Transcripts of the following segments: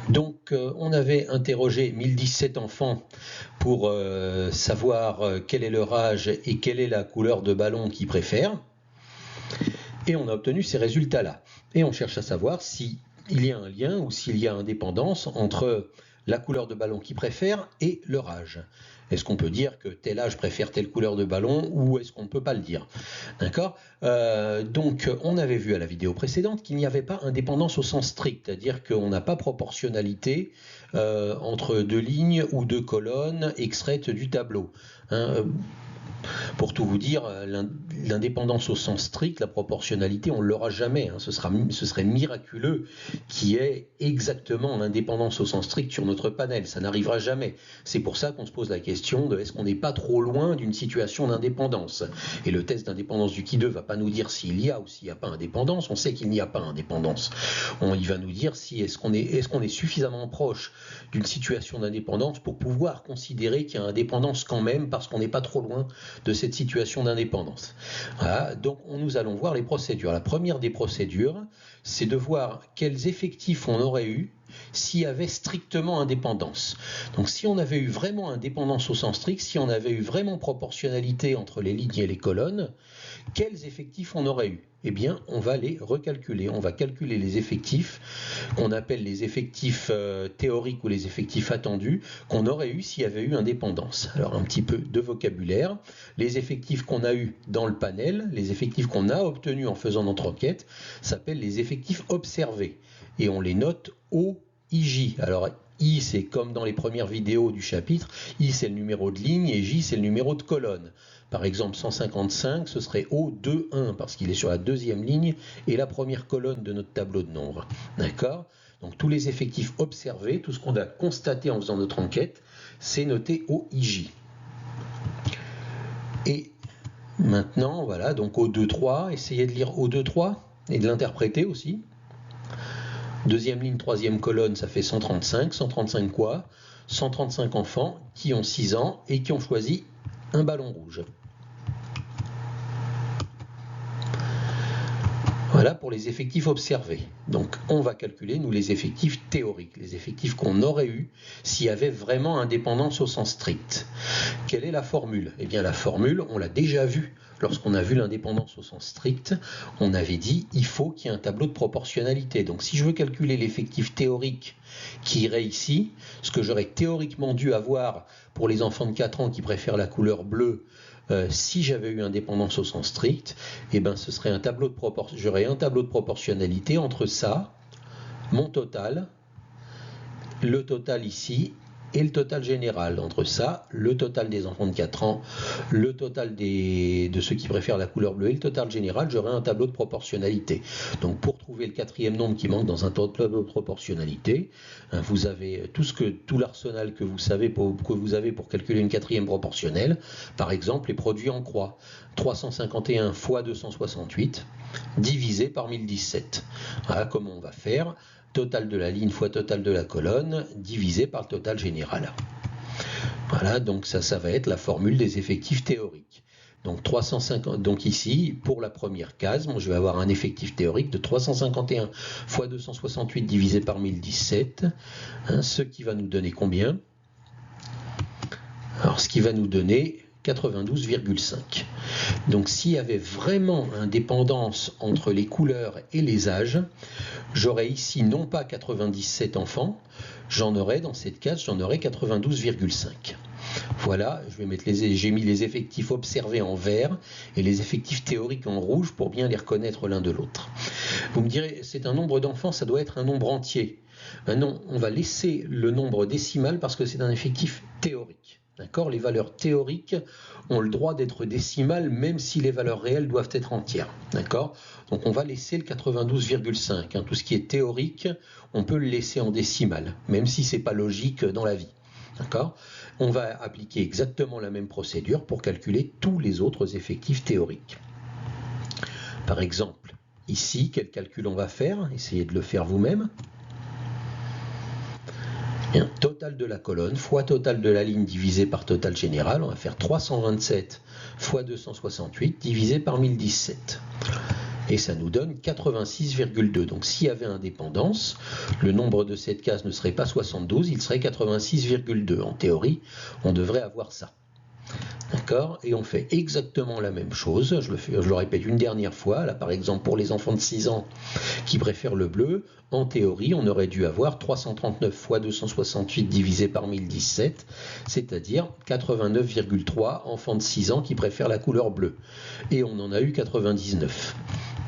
Donc, on avait interrogé 1017 enfants pour savoir quel est leur âge et quelle est la couleur de ballon qu'ils préfèrent. Et on a obtenu ces résultats-là. Et on cherche à savoir s'il y a un lien ou s'il y a indépendance entre la couleur de ballon qu'ils préfèrent et leur âge. Est-ce qu'on peut dire que tel âge préfère telle couleur de ballon ou est-ce qu'on ne peut pas le dire? D'accord. Donc, on avait vu à la vidéo précédente qu'il n'y avait pas indépendance au sens strict, c'est-à-dire qu'on n'a pas proportionnalité entre deux lignes ou deux colonnes extraites du tableau. Pour tout vous dire, l'indépendance au sens strict, la proportionnalité, on ne l'aura jamais. Ce serait miraculeux qu'il y ait exactement l'indépendance au sens strict sur notre panel. Ça n'arrivera jamais. C'est pour ça qu'on se pose la question de est-ce qu'on n'est pas trop loin d'une situation d'indépendance. Et le test d'indépendance du qui 2 ne va pas nous dire s'il y a ou s'il n'y a pas indépendance. On sait qu'il n'y a pas indépendance. Il va nous dire si est-ce qu'on est suffisamment proche d'une situation d'indépendance pour pouvoir considérer qu'il y a indépendance quand même parce qu'on n'est pas trop loin de cette situation d'indépendance. Voilà, donc nous allons voir les procédures. La première des procédures, c'est de voir quels effectifs on aurait eu s'il y avait strictement indépendance. Donc si on avait eu vraiment indépendance au sens strict, si on avait eu vraiment proportionnalité entre les lignes et les colonnes, quels effectifs on aurait eu? Eh bien, on va les recalculer. On va calculer les effectifs qu'on appelle les effectifs théoriques ou les effectifs attendus qu'on aurait eu s'il y avait eu indépendance. Alors, un petit peu de vocabulaire. Les effectifs qu'on a eu dans le panel, les effectifs qu'on a obtenus en faisant notre enquête, s'appellent les effectifs observés. Et on les note OIJ. Alors, I, c'est comme dans les premières vidéos du chapitre, I, c'est le numéro de ligne et J, c'est le numéro de colonne. Par exemple, 155, ce serait O21 parce qu'il est sur la deuxième ligne et la première colonne de notre tableau de nombres. D'accord? Donc tous les effectifs observés, tout ce qu'on a constaté en faisant notre enquête, c'est noté OIJ. Et maintenant, voilà, donc O23, essayez de lire O23 et de l'interpréter aussi. Deuxième ligne, troisième colonne, ça fait 135. 135 quoi? 135 enfants qui ont 6 ans et qui ont choisi un ballon rouge. Voilà pour les effectifs observés. Donc on va calculer, nous, les effectifs théoriques, les effectifs qu'on aurait eu s'il y avait vraiment indépendance au sens strict. Quelle est la formule? Eh bien la formule, on l'a déjà vue. Lorsqu'on a vu l'indépendance au sens strict, on avait dit il faut qu'il y ait un tableau de proportionnalité. Donc si je veux calculer l'effectif théorique qui irait ici, ce que j'aurais théoriquement dû avoir pour les enfants de 4 ans qui préfèrent la couleur bleue, si j'avais eu indépendance au sens strict, eh ben, ce serait j'aurais un tableau de proportionnalité entre ça, mon total, le total ici, et le total général. Entre ça, le total des enfants de 4 ans, le total de ceux qui préfèrent la couleur bleue et le total général, j'aurai un tableau de proportionnalité. Donc pour trouver le quatrième nombre qui manque dans un tableau de proportionnalité, vous avez tout l'arsenal que vous avez pour calculer une quatrième proportionnelle. Par exemple, les produits en croix. 351 fois 268 divisé par 1017. Voilà comment on va faire. Total de la ligne fois total de la colonne divisé par le total général. Voilà, donc ça va être la formule des effectifs théoriques. Donc, 350, donc ici, pour la première case, je vais avoir un effectif théorique de 351 fois 268 divisé par 1017, ce qui va nous donner combien? Alors, ce qui va nous donner 92,5. Donc s'il y avait vraiment indépendance entre les couleurs et les âges, j'aurais ici non pas 97 enfants, dans cette case, j'en aurais 92,5. Voilà, j'ai mis les effectifs observés en vert et les effectifs théoriques en rouge pour bien les reconnaître l'un de l'autre. Vous me direz, c'est un nombre d'enfants, ça doit être un nombre entier. Ben non, on va laisser le nombre décimal parce que c'est un effectif théorique. D'accord? Les valeurs théoriques ont le droit d'être décimales, même si les valeurs réelles doivent être entières. D'accord? Donc on va laisser le 92,5. Tout ce qui est théorique, on peut le laisser en décimale, même si ce n'est pas logique dans la vie. D'accord? On va appliquer exactement la même procédure pour calculer tous les autres effectifs théoriques. Par exemple, ici, quel calcul on va faire? Essayez de le faire vous-même. Total de la colonne fois total de la ligne divisé par total général, on va faire 327 fois 268 divisé par 1017. Et ça nous donne 86,2. Donc s'il y avait indépendance, le nombre de cette case ne serait pas 72, il serait 86,2. En théorie, on devrait avoir ça. D'accord? Et on fait exactement la même chose. Je le répète une dernière fois. Là, par exemple, pour les enfants de 6 ans qui préfèrent le bleu, en théorie, on aurait dû avoir 339 fois 268 divisé par 1017, c'est-à-dire 89,3 enfants de 6 ans qui préfèrent la couleur bleue. Et on en a eu 99.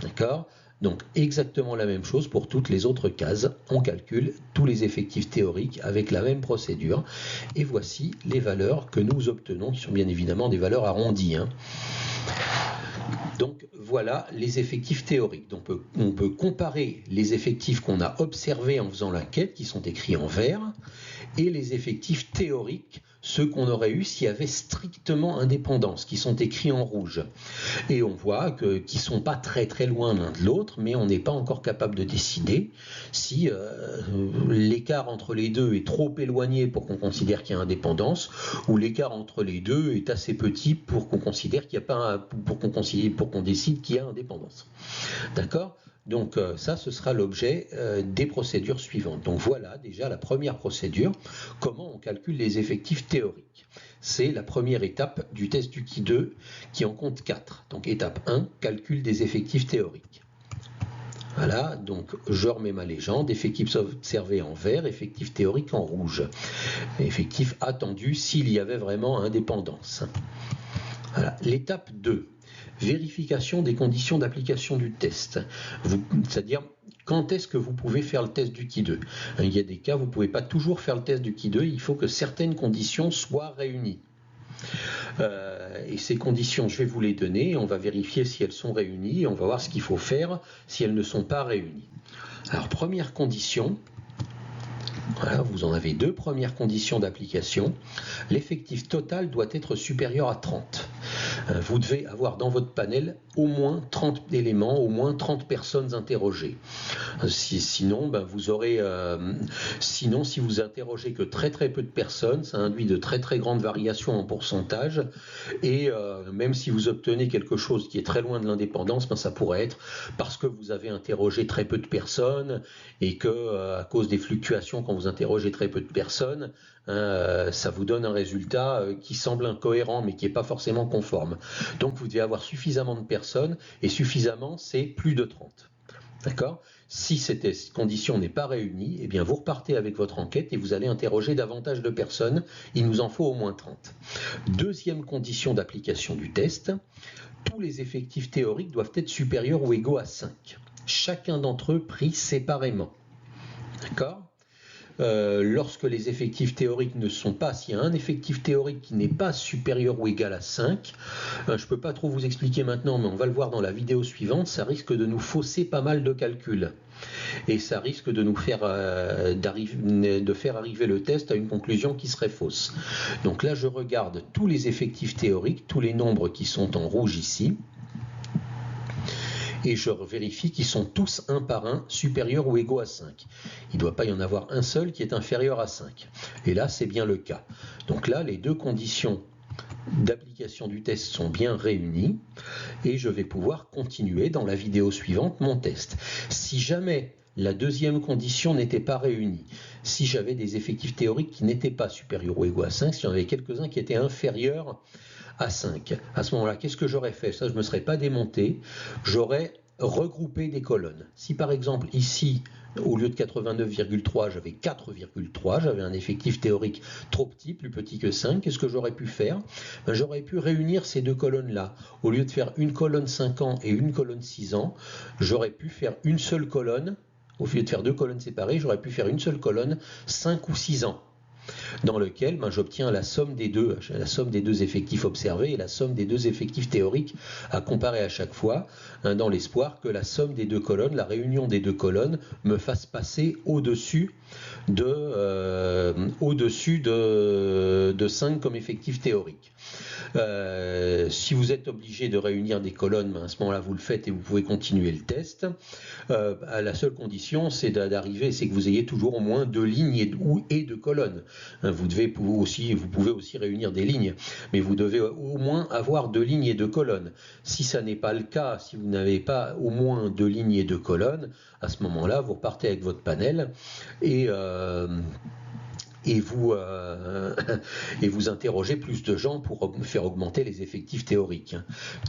D'accord? Donc exactement la même chose pour toutes les autres cases. On calcule tous les effectifs théoriques avec la même procédure. Et voici les valeurs que nous obtenons, qui sont bien évidemment des valeurs arrondies. Donc voilà les effectifs théoriques. Donc on peut comparer les effectifs qu'on a observés en faisant l'enquête, qui sont écrits en vert, et les effectifs théoriques, ceux qu'on aurait eu s'il y avait strictement indépendance, qui sont écrits en rouge. Et on voit qu'ils ne sont pas très très loin l'un de l'autre, mais on n'est pas encore capable de décider si l'écart entre les deux est trop éloigné pour qu'on considère qu'il y a indépendance, ou l'écart entre les deux est assez petit pour qu'on considère qu'il n'y a pas, pour qu'on décide qu'il y a indépendance. D'accord ? Donc ça, ce sera l'objet des procédures suivantes. Donc voilà déjà la première procédure, comment on calcule les effectifs théoriques. C'est la première étape du test du Qui 2 qui en compte 4. Donc étape 1, calcul des effectifs théoriques. Voilà, donc je remets ma légende, effectifs observés en vert, effectifs théoriques en rouge. Effectifs attendus s'il y avait vraiment indépendance. Voilà. L'étape 2. Vérification des conditions d'application du test. C'est-à-dire, quand est-ce que vous pouvez faire le test du Qui 2 ? Il y a des cas, vous ne pouvez pas toujours faire le test du Qui 2, il faut que certaines conditions soient réunies. Et ces conditions, je vais vous les donner, on va vérifier si elles sont réunies, et on va voir ce qu'il faut faire si elles ne sont pas réunies. Alors, première condition, voilà, vous en avez deux premières conditions d'application. L'effectif total doit être supérieur à 30. Vous devez avoir dans votre panel au moins 30 éléments, au moins 30 personnes interrogées. Sinon, vous aurez, sinon, si vous interrogez que très très peu de personnes, ça induit de très très grandes variations en pourcentage. Et même si vous obtenez quelque chose qui est très loin de l'indépendance, ça pourrait être parce que vous avez interrogé très peu de personnes et que à cause des fluctuations quand vous interrogez très peu de personnes, ça vous donne un résultat qui semble incohérent mais qui n'est pas forcément conforme. Donc vous devez avoir suffisamment de personnes et suffisamment, c'est plus de 30. D'accord ? Si cette condition n'est pas réunie, eh bien vous repartez avec votre enquête et vous allez interroger davantage de personnes. Il nous en faut au moins 30. Deuxième condition d'application du test, tous les effectifs théoriques doivent être supérieurs ou égaux à 5. Chacun d'entre eux pris séparément. D'accord ? Lorsque les effectifs théoriques ne sont pas, s'il y a un effectif théorique qui n'est pas supérieur ou égal à 5, je ne peux pas trop vous expliquer maintenant, mais on va le voir dans la vidéo suivante, ça risque de nous fausser pas mal de calculs. Et ça risque de nous faire, faire arriver le test à une conclusion qui serait fausse. Donc là, je regarde tous les effectifs théoriques, tous les nombres qui sont en rouge ici, et je vérifie qu'ils sont tous un par un supérieurs ou égaux à 5. Il ne doit pas y en avoir un seul qui est inférieur à 5. Et là, c'est bien le cas. Donc là, les deux conditions d'application du test sont bien réunies et je vais pouvoir continuer dans la vidéo suivante mon test. Si jamais la deuxième condition n'était pas réunie, si j'avais des effectifs théoriques qui n'étaient pas supérieurs ou égaux à 5, si j'en avais quelques-uns qui étaient inférieurs à 5. À ce moment-là, qu'est-ce que j'aurais fait ? Ça, je ne me serais pas démonté. J'aurais regroupé des colonnes. Si par exemple ici, au lieu de 89,3, j'avais 4,3, j'avais un effectif théorique trop petit, plus petit que 5, qu'est-ce que j'aurais pu faire ? J'aurais pu réunir ces deux colonnes-là. Au lieu de faire une colonne 5 ans et une colonne 6 ans, j'aurais pu faire une seule colonne. Au lieu de faire deux colonnes séparées, j'aurais pu faire une seule colonne 5 ou 6 ans. Dans lequel j'obtiens la somme des deux effectifs observés et la somme des deux effectifs théoriques à comparer à chaque fois, dans l'espoir que la somme des deux colonnes, la réunion des deux colonnes, me fasse passer au-dessus de 5 comme effectif théorique. Si vous êtes obligé de réunir des colonnes, à ce moment-là, vous le faites et vous pouvez continuer le test. À la seule condition, c'est d'arriver, c'est que vous ayez toujours au moins 2 lignes et 2 colonnes. Vous pouvez aussi réunir des lignes, mais vous devez au moins avoir 2 lignes et 2 colonnes. Si ça n'est pas le cas, si vous n'avez pas au moins 2 lignes et 2 colonnes, à ce moment-là, vous repartez avec votre panel et vous interrogez plus de gens pour faire augmenter les effectifs théoriques.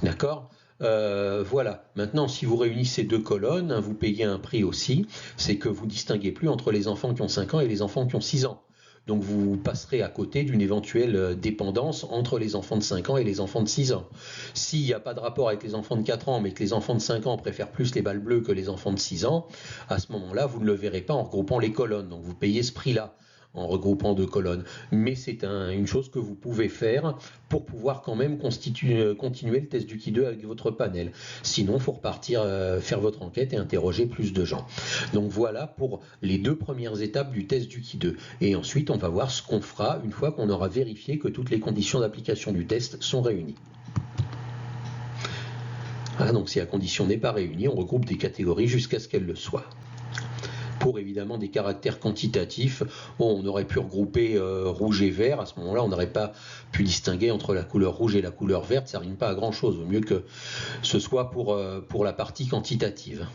D'accord ? Voilà. Maintenant, si vous réunissez 2 colonnes, vous payez un prix aussi, c'est que vous ne distinguez plus entre les enfants qui ont 5 ans et les enfants qui ont 6 ans. Donc vous passerez à côté d'une éventuelle dépendance entre les enfants de 5 ans et les enfants de 6 ans. S'il n'y a pas de rapport avec les enfants de 4 ans, mais que les enfants de 5 ans préfèrent plus les balles bleues que les enfants de 6 ans, à ce moment-là, vous ne le verrez pas en regroupant les colonnes. Donc vous payez ce prix-là en regroupant 2 colonnes. Mais c'est une chose que vous pouvez faire pour pouvoir quand même continuer le test du Ki 2 avec votre panel. Sinon, il faut repartir faire votre enquête et interroger plus de gens. Donc voilà pour les 2 premières étapes du test du Ki 2. Et ensuite, on va voir ce qu'on fera une fois qu'on aura vérifié que toutes les conditions d'application du test sont réunies. Voilà, donc si la condition n'est pas réunie, on regroupe des catégories jusqu'à ce qu'elle le soit. Pour évidemment des caractères quantitatifs, bon, on aurait pu regrouper rouge et vert. À ce moment-là, on n'aurait pas pu distinguer entre la couleur rouge et la couleur verte. Ça ne rime pas à grand-chose. Vaut mieux que ce soit pour la partie quantitative.